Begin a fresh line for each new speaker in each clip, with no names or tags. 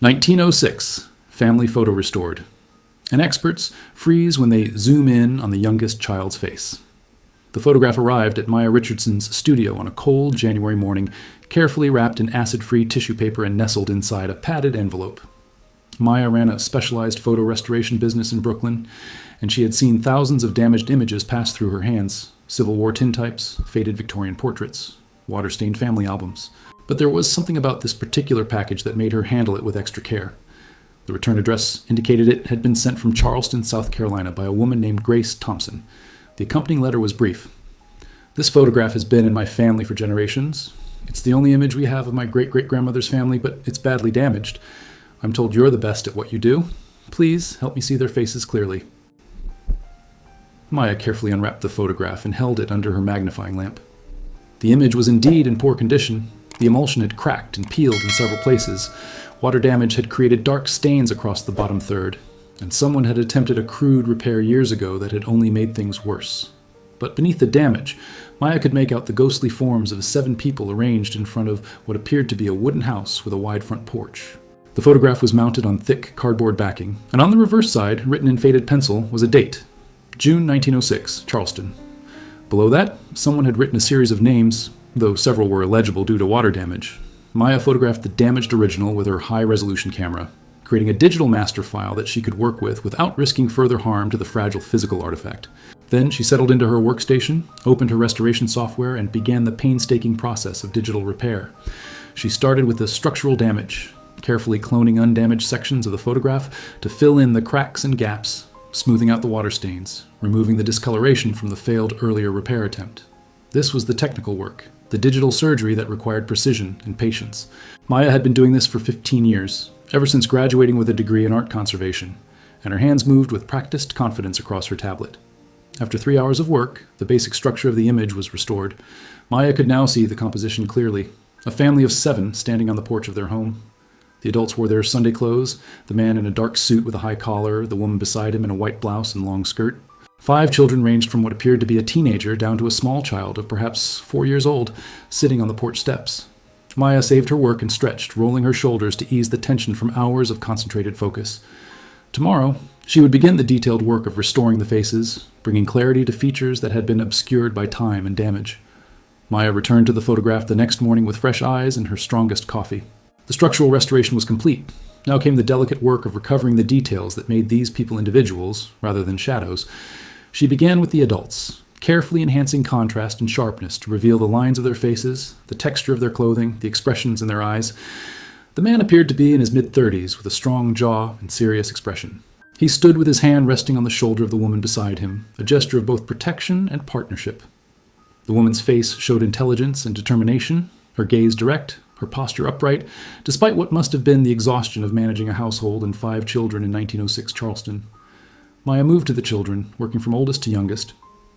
1906, family photo restored. And experts freeze when they zoom in on the youngest child's face. The photograph arrived at Maya Richardson's studio on a cold January morning, carefully wrapped in acid-free tissue paper and nestled inside a padded envelope. Maya ran a specialized photo restoration business in Brooklyn, and she had seen thousands of damaged images pass through her hands: Civil War tintypes, faded Victorian portraits, water-stained family albums. But there was something about this particular package that made her handle it with extra care. The return address indicated it had been sent from Charleston, South Carolina, by a woman named Grace Thompson. The accompanying letter was brief. "This photograph has been in my family for generations. It's the only image we have of my great-great-grandmother's family, but it's badly damaged. I'm told you're the best at what you do. Please help me see their faces clearly." Maya carefully unwrapped the photograph and held it under her magnifying lamp. The image was indeed in poor condition. The emulsion had cracked and peeled in several places. Water damage had created dark stains across the bottom third, and someone had attempted a crude repair years ago that had only made things worse. But beneath the damage, Maya could make out the ghostly forms of 7 people arranged in front of what appeared to be a wooden house with a wide front porch. The photograph was mounted on thick cardboard backing, and on the reverse side, written in faded pencil, was a date: June 1906, Charleston. Below that, someone had written a series of names, though several were illegible due to water damage. Maya photographed the damaged original with her high-resolution camera, creating a digital master file that she could work with without risking further harm to the fragile physical artifact. Then she settled into her workstation, opened her restoration software, and began the painstaking process of digital repair. She started with the structural damage, carefully cloning undamaged sections of the photograph to fill in the cracks and gaps, smoothing out the water stains, removing the discoloration from the failed earlier repair attempt. This was the technical work, the digital surgery that required precision and patience. Maya had been doing this for 15 years, ever since graduating with a degree in art conservation, and her hands moved with practiced confidence across her tablet. After 3 hours of work, the basic structure of the image was restored. Maya could now see the composition clearly. A family of 7 standing on the porch of their home. The adults wore their Sunday clothes, the man in a dark suit with a high collar, the woman beside him in a white blouse and long skirt. 5 children ranged from what appeared to be a teenager down to a small child of perhaps 4 years old, sitting on the porch steps. Maya saved her work and stretched, rolling her shoulders to ease the tension from hours of concentrated focus. Tomorrow, she would begin the detailed work of restoring the faces, bringing clarity to features that had been obscured by time and damage. Maya returned to the photograph the next morning with fresh eyes and her strongest coffee. The structural restoration was complete. Now came the delicate work of recovering the details that made these people individuals, rather than shadows. She began with the adults, carefully enhancing contrast and sharpness to reveal the lines of their faces, the texture of their clothing, the expressions in their eyes. The man appeared to be in his mid-30s, with a strong jaw and serious expression. He stood with his hand resting on the shoulder of the woman beside him, a gesture of both protection and partnership. The woman's face showed intelligence and determination, her gaze direct, her posture upright, despite what must have been the exhaustion of managing a household and 5 children in 1906 Charleston. Maya moved to the children, working from oldest to youngest.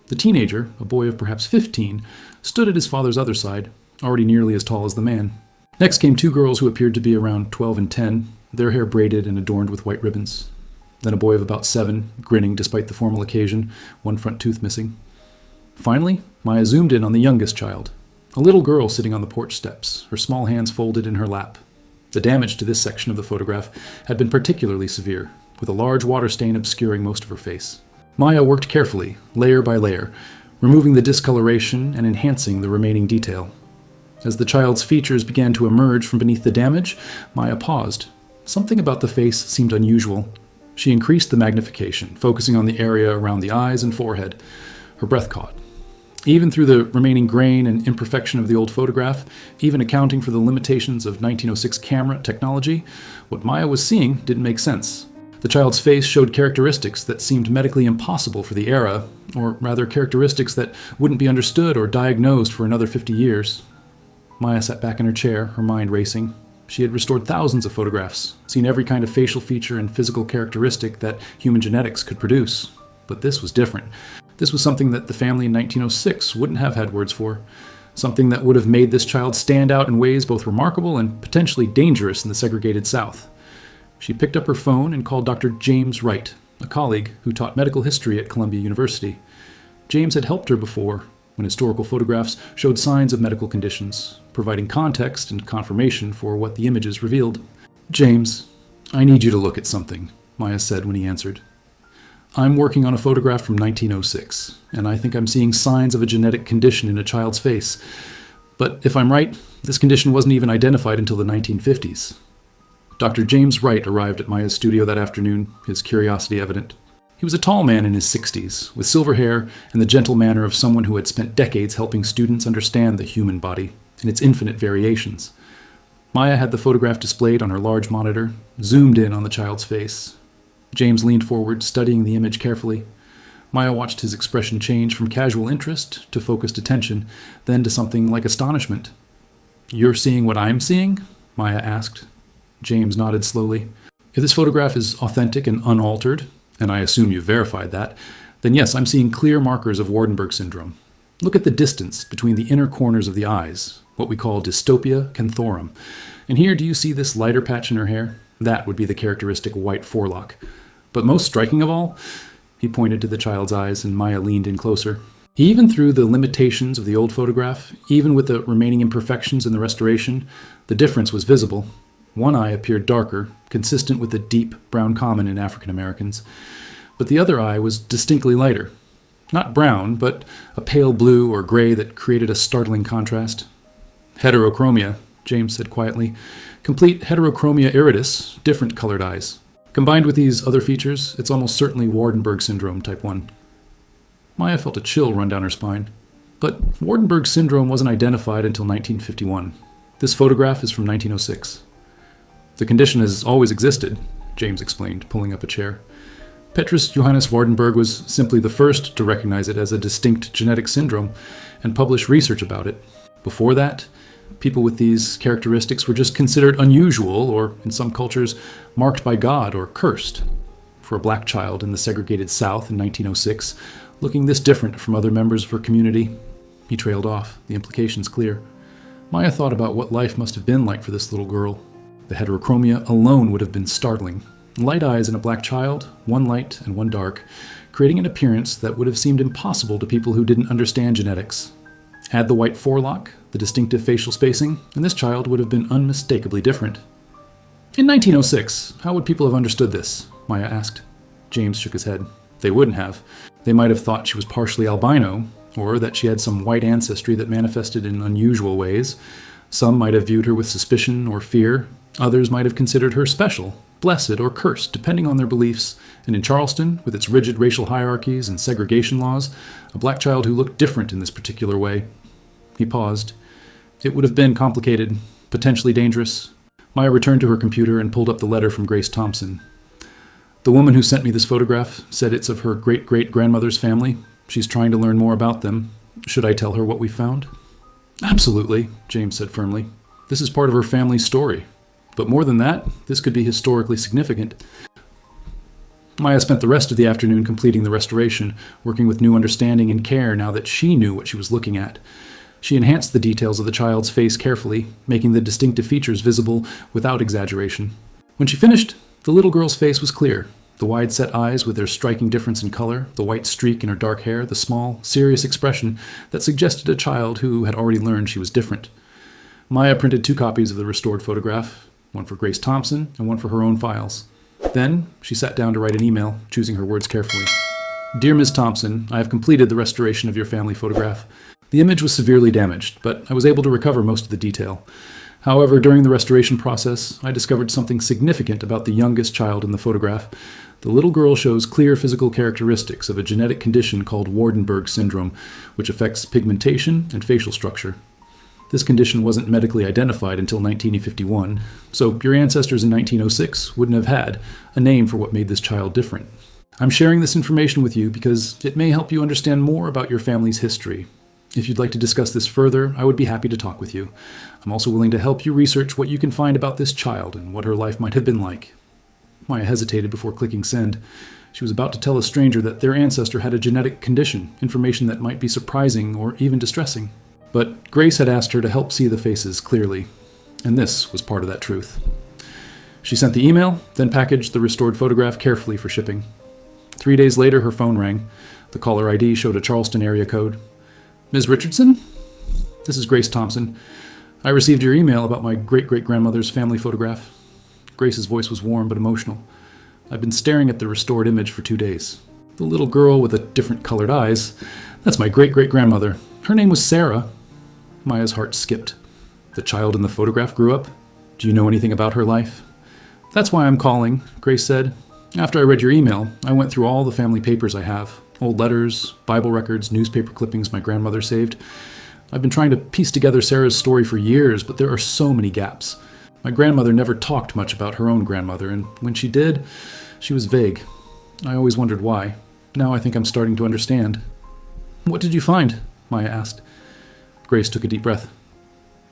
The teenager, a boy of perhaps 15, stood at his father's other side, already nearly as tall as the man. Next came 2 girls who appeared to be around 12 and 10, their hair braided and adorned with white ribbons. Then a boy of about 7, grinning despite the formal occasion, one front tooth missing. Finally, Maya zoomed in on the youngest child, a little girl sitting on the porch steps, her small hands folded in her lap. The damage to this section of the photograph had been particularly severe, with a large water stain obscuring most of her face. Maya worked carefully, layer by layer, removing the discoloration and enhancing the remaining detail. As the child's features began to emerge from beneath the damage, Maya paused. Something about the face seemed unusual. She increased the magnification, focusing on the area around the eyes and forehead. Her breath caught. Even through the remaining grain and imperfection of the old photograph, even accounting for the limitations of 1906 camera technology, what Maya was seeing didn't make sense. The child's face showed characteristics that seemed medically impossible for the era, or rather characteristics that wouldn't be understood or diagnosed for another 50 years. Maya sat back in her chair, her mind racing. She had restored thousands of photographs, seen every kind of facial feature and physical characteristic that human genetics could produce. But this was different. This was something that the family in 1906 wouldn't have had words for. Something that would have made this child stand out in ways both remarkable and potentially dangerous in the segregated South. She picked up her phone and called Dr. James Wright, a colleague who taught medical history at Columbia University. James had helped her before, when historical photographs showed signs of medical conditions, providing context and confirmation for what the images revealed. "James, I need you to look at something, Maya said when he answered. I'm working on a photograph from 1906, and I think I'm seeing signs of a genetic condition in a child's face. But if I'm right, this condition wasn't even identified until the 1950s. Dr. James Wright arrived at Maya's studio that afternoon, his curiosity evident. He was a tall man in his 60s, with silver hair and the gentle manner of someone who had spent decades helping students understand the human body and its infinite variations. Maya had the photograph displayed on her large monitor, zoomed in on the child's face. James leaned forward, studying the image carefully. Maya watched his expression change from casual interest to focused attention, then to something like astonishment. "You're seeing what I'm seeing?" Maya asked. James nodded slowly. "If this photograph is authentic and unaltered, and I assume you've verified that, then yes, I'm seeing clear markers of Waardenburg syndrome. Look at the distance between the inner corners of the eyes, what we call dystopia canthorum. And here, do you see this lighter patch in her hair? That would be the characteristic white forelock. But most striking of all," he pointed to the child's eyes, and Maya leaned in closer. "Even through the limitations of the old photograph, even with the remaining imperfections in the restoration, the difference was visible. One eye appeared darker, consistent with the deep brown common in African Americans, but the other eye was distinctly lighter. Not brown, but a pale blue or gray that created a startling contrast. Heterochromia," James said quietly. "Complete heterochromia iridis, different colored eyes. Combined with these other features, it's almost certainly Waardenburg syndrome type 1. Maya felt a chill run down her spine. But Waardenburg syndrome wasn't identified until 1951. This photograph is from 1906. "The condition has always existed," James explained, pulling up a chair. "Petrus Johannes Waardenburg was simply the first to recognize it as a distinct genetic syndrome and publish research about it. Before that, people with these characteristics were just considered unusual or, in some cultures, marked by God or cursed. For a black child in the segregated South in 1906, looking this different from other members of her community," he trailed off, the implications clear. Maya thought about what life must have been like for this little girl. The heterochromia alone would have been startling. Light eyes in a black child, one light and one dark, creating an appearance that would have seemed impossible to people who didn't understand genetics. Add the white forelock, the distinctive facial spacing, and this child would have been unmistakably different. "In 1906, how would people have understood this?" Maya asked. James shook his head. "They wouldn't have. They might have thought she was partially albino, or that she had some white ancestry that manifested in unusual ways. Some might have viewed her with suspicion or fear. Others might have considered her special, blessed, or cursed, depending on their beliefs. And in Charleston, with its rigid racial hierarchies and segregation laws, a black child who looked different in this particular way." He paused. "It would have been complicated, potentially dangerous." Maya returned to her computer and pulled up the letter from Grace Thompson. "The woman who sent me this photograph said it's of her great-great-grandmother's family. She's trying to learn more about them. Should I tell her what we found?" "Absolutely," James said firmly. "This is part of her family's story. But more than that, this could be historically significant." Maya spent the rest of the afternoon completing the restoration, working with new understanding and care now that she knew what she was looking at. She enhanced the details of the child's face carefully, making the distinctive features visible without exaggeration. When she finished, the little girl's face was clear. The wide-set eyes with their striking difference in color, the white streak in her dark hair, the small, serious expression that suggested a child who had already learned she was different. Maya printed 2 copies of the restored photograph, one for Grace Thompson and one for her own files. Then she sat down to write an email, choosing her words carefully. "Dear Ms. Thompson, I have completed the restoration of your family photograph. The image was severely damaged, but I was able to recover most of the detail. However, during the restoration process, I discovered something significant about the youngest child in the photograph. The little girl shows clear physical characteristics of a genetic condition called Waardenburg syndrome, which affects pigmentation and facial structure. This condition wasn't medically identified until 1951, so your ancestors in 1906 wouldn't have had a name for what made this child different. I'm sharing this information with you because it may help you understand more about your family's history. If you'd like to discuss this further, I would be happy to talk with you. I'm also willing to help you research what you can find about this child and what her life might have been like." Maya hesitated before clicking send. She was about to tell a stranger that their ancestor had a genetic condition, information that might be surprising or even distressing. But Grace had asked her to help see the faces clearly, and this was part of that truth. She sent the email, then packaged the restored photograph carefully for shipping. 3 days later, her phone rang. The caller ID showed a Charleston area code. "Ms. Richardson? This is Grace Thompson. I received your email about my great-great-grandmother's family photograph." Grace's voice was warm but emotional. "I've been staring at the restored image for 2 days. The little girl with the different colored eyes, that's my great-great-grandmother. Her name was Sarah." Maya's heart skipped. "The child in the photograph grew up? Do you know anything about her life?" "That's why I'm calling," Grace said. "After I read your email, I went through all the family papers I have. Old letters, Bible records, newspaper clippings my grandmother saved. I've been trying to piece together Sarah's story for years, but there are so many gaps. My grandmother never talked much about her own grandmother, and when she did, she was vague. I always wondered why. Now I think I'm starting to understand." "What did you find?" Maya asked. Grace took a deep breath.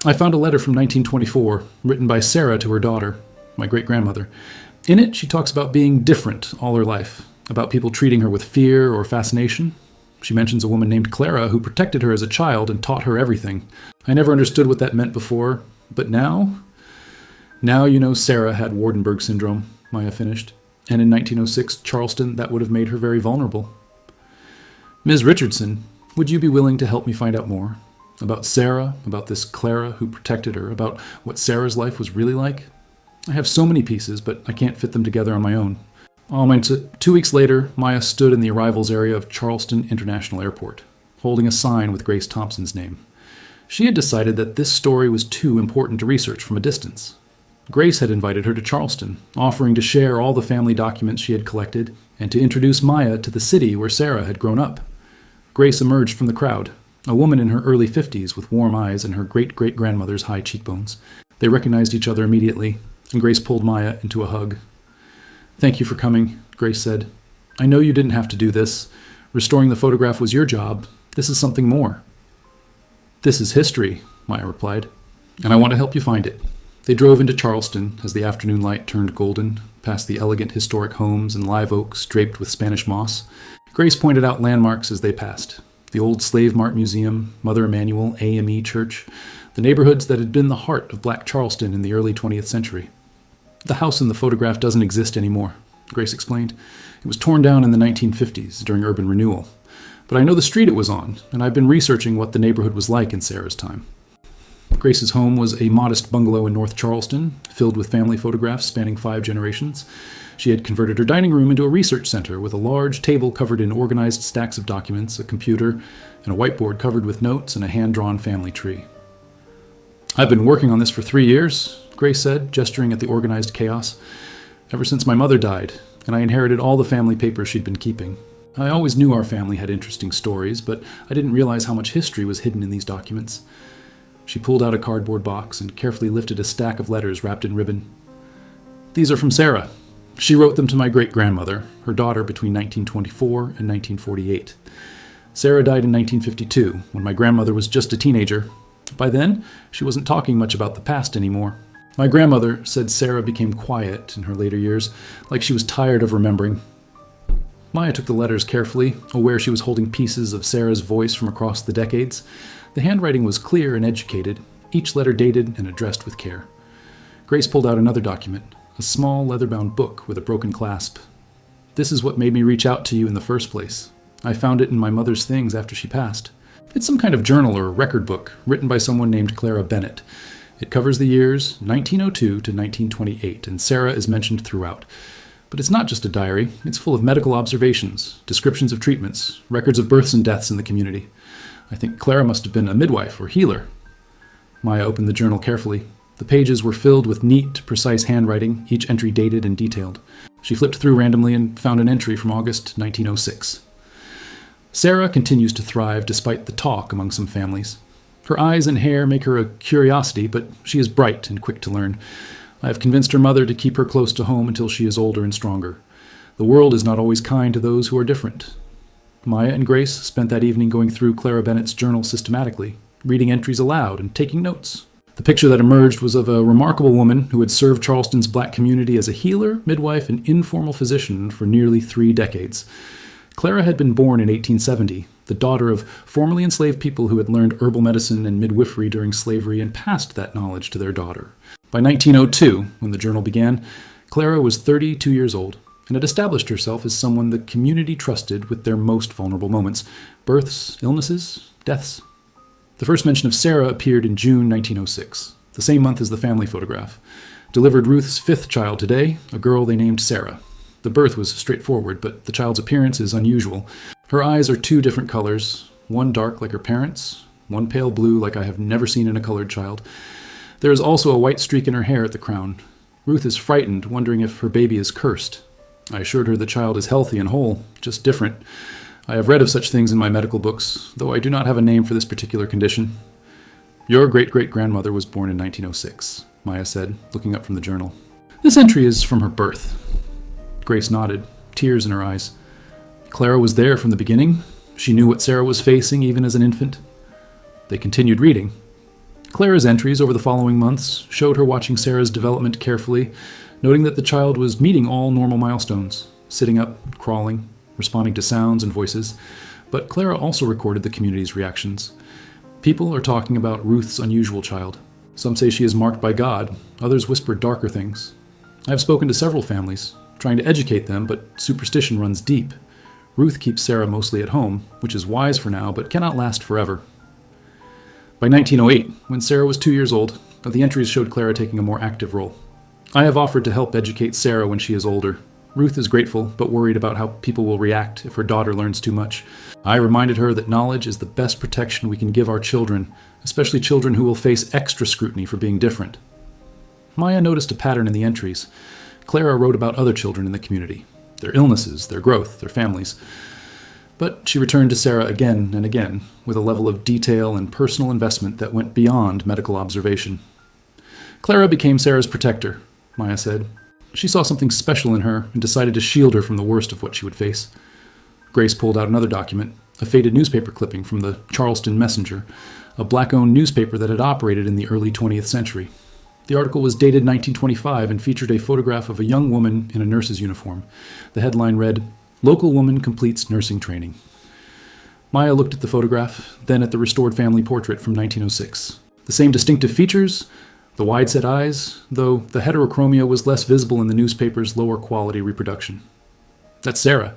"I found a letter from 1924, written by Sarah to her daughter, my great-grandmother. In it, she talks about being different all her life, about people treating her with fear or fascination. She mentions a woman named Clara who protected her as a child and taught her everything. I never understood what that meant before, but now? Now you know Sarah had Waardenburg syndrome," Maya finished. "And in 1906, Charleston, that would have made her very vulnerable. Ms. Richardson, would you be willing to help me find out more? About Sarah, about this Clara who protected her, about what Sarah's life was really like? I have so many pieces, but I can't fit them together on my own." 2 weeks later, Maya stood in the arrivals area of Charleston International Airport, holding a sign with Grace Thompson's name. She had decided that this story was too important to research from a distance. Grace had invited her to Charleston, offering to share all the family documents she had collected and to introduce Maya to the city where Sarah had grown up. Grace emerged from the crowd, a woman in her early 50s with warm eyes and her great-great-grandmother's high cheekbones. They recognized each other immediately, and Grace pulled Maya into a hug. "Thank you for coming," Grace said. "I know you didn't have to do this. Restoring the photograph was your job. This is something more." "This is history," Maya replied, "and I want to help you find it." They drove into Charleston as the afternoon light turned golden, past the elegant historic homes and live oaks draped with Spanish moss. Grace pointed out landmarks as they passed. The old Slave Mart Museum, Mother Emanuel AME Church, the neighborhoods that had been the heart of Black Charleston in the early 20th century. "The house in the photograph doesn't exist anymore," Grace explained. "It was torn down in the 1950s during urban renewal. But I know the street it was on, and I've been researching what the neighborhood was like in Sarah's time." Grace's home was a modest bungalow in North Charleston, filled with family photographs spanning 5 generations. She had converted her dining room into a research center with a large table covered in organized stacks of documents, a computer, and a whiteboard covered with notes and a hand-drawn family tree. "I've been working on this for 3 years," Grace said, gesturing at the organized chaos. "Ever since my mother died, and I inherited all the family papers she'd been keeping. I always knew our family had interesting stories, but I didn't realize how much history was hidden in these documents." She pulled out a cardboard box and carefully lifted a stack of letters wrapped in ribbon. "These are from Sarah. She wrote them to my great-grandmother, her daughter between 1924 and 1948. Sarah died in 1952, when my grandmother was just a teenager. By then, she wasn't talking much about the past anymore. My grandmother said Sarah became quiet in her later years, like she was tired of remembering." Maya took the letters carefully, aware she was holding pieces of Sarah's voice from across the decades. The handwriting was clear and educated, each letter dated and addressed with care. Grace pulled out another document, a small leather-bound book with a broken clasp. "This is what made me reach out to you in the first place. I found it in my mother's things after she passed. It's some kind of journal or record book written by someone named Clara Bennett. It covers the years 1902 to 1928, and Sarah is mentioned throughout. But it's not just a diary. It's full of medical observations, descriptions of treatments, records of births and deaths in the community. I think Clara must have been a midwife or healer." Maya opened the journal carefully. The pages were filled with neat, precise handwriting, each entry dated and detailed. She flipped through randomly and found an entry from August 1906. "Sarah continues to thrive despite the talk among some families. Her eyes and hair make her a curiosity, but she is bright and quick to learn. I have convinced her mother to keep her close to home until she is older and stronger. The world is not always kind to those who are different." Maya and Grace spent that evening going through Clara Bennett's journal systematically, reading entries aloud and taking notes. The picture that emerged was of a remarkable woman who had served Charleston's black community as a healer, midwife, and informal physician for nearly 3 decades. Clara had been born in 1870, the daughter of formerly enslaved people who had learned herbal medicine and midwifery during slavery and passed that knowledge to their daughter. By 1902, when the journal began, Clara was 32 years old and had established herself as someone the community trusted with their most vulnerable moments: births, illnesses, deaths. The first mention of Sarah appeared in June 1906, the same month as the family photograph. Delivered Ruth's 5th child today, a girl they named Sarah. The birth was straightforward, but the child's appearance is unusual. Her eyes are 2 different colors, one dark like her parents', one pale blue like I have never seen in a colored child. There is also a white streak in her hair at the crown. Ruth is frightened, wondering if her baby is cursed. I assured her the child is healthy and whole, just different. I have read of such things in my medical books, though I do not have a name for this particular condition. Your great-great-grandmother was born in 1906, Maya said, looking up from the journal. This entry is from her birth. Grace nodded, tears in her eyes. Clara was there from the beginning. She knew what Sarah was facing, even as an infant. They continued reading. Clara's entries over the following months showed her watching Sarah's development carefully, noting that the child was meeting all normal milestones, sitting up, crawling, responding to sounds and voices. But Clara also recorded the community's reactions. People are talking about Ruth's unusual child. Some say she is marked by God, others whisper darker things. I have spoken to several families, trying to educate them, but superstition runs deep. Ruth keeps Sarah mostly at home, which is wise for now, but cannot last forever. By 1908, when Sarah was 2 years old, the entries showed Clara taking a more active role. I have offered to help educate Sarah when she is older. Ruth is grateful, but worried about how people will react if her daughter learns too much. I reminded her that knowledge is the best protection we can give our children, especially children who will face extra scrutiny for being different. Maya noticed a pattern in the entries. Clara wrote about other children in the community, their illnesses, their growth, their families. But she returned to Sarah again and again, with a level of detail and personal investment that went beyond medical observation. Clara became Sarah's protector, Maya said. She saw something special in her and decided to shield her from the worst of what she would face. Grace pulled out another document, a faded newspaper clipping from the Charleston Messenger, a black-owned newspaper that had operated in the early 20th century. The article was dated 1925 and featured a photograph of a young woman in a nurse's uniform. The headline read, "Local woman completes nursing training." Maya looked at the photograph, then at the restored family portrait from 1906. The same distinctive features, the wide-set eyes, though the heterochromia was less visible in the newspaper's lower-quality reproduction. That's Sarah.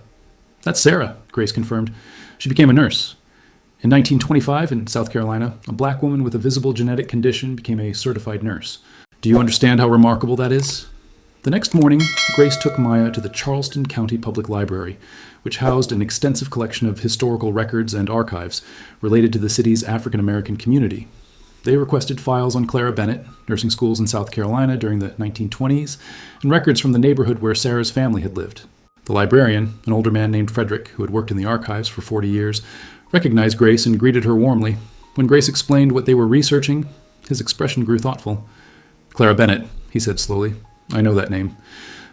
That's Sarah, Grace confirmed. She became a nurse. In 1925, in South Carolina, a black woman with a visible genetic condition became a certified nurse. Do you understand how remarkable that is? The next morning, Grace took Maya to the Charleston County Public Library, which housed an extensive collection of historical records and archives related to the city's African-American community. They requested files on Clara Bennett, nursing schools in South Carolina during the 1920s, and records from the neighborhood where Sarah's family had lived. The librarian, an older man named Frederick, who had worked in the archives for 40 years, recognized Grace and greeted her warmly. When Grace explained what they were researching, his expression grew thoughtful. Clara Bennett, he said slowly. I know that name.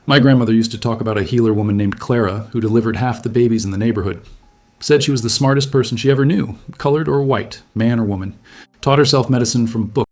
My grandmother used to talk about a healer woman named Clara who delivered half the babies in the neighborhood. Said she was the smartest person she ever knew, colored or white, man or woman. Taught herself medicine from books.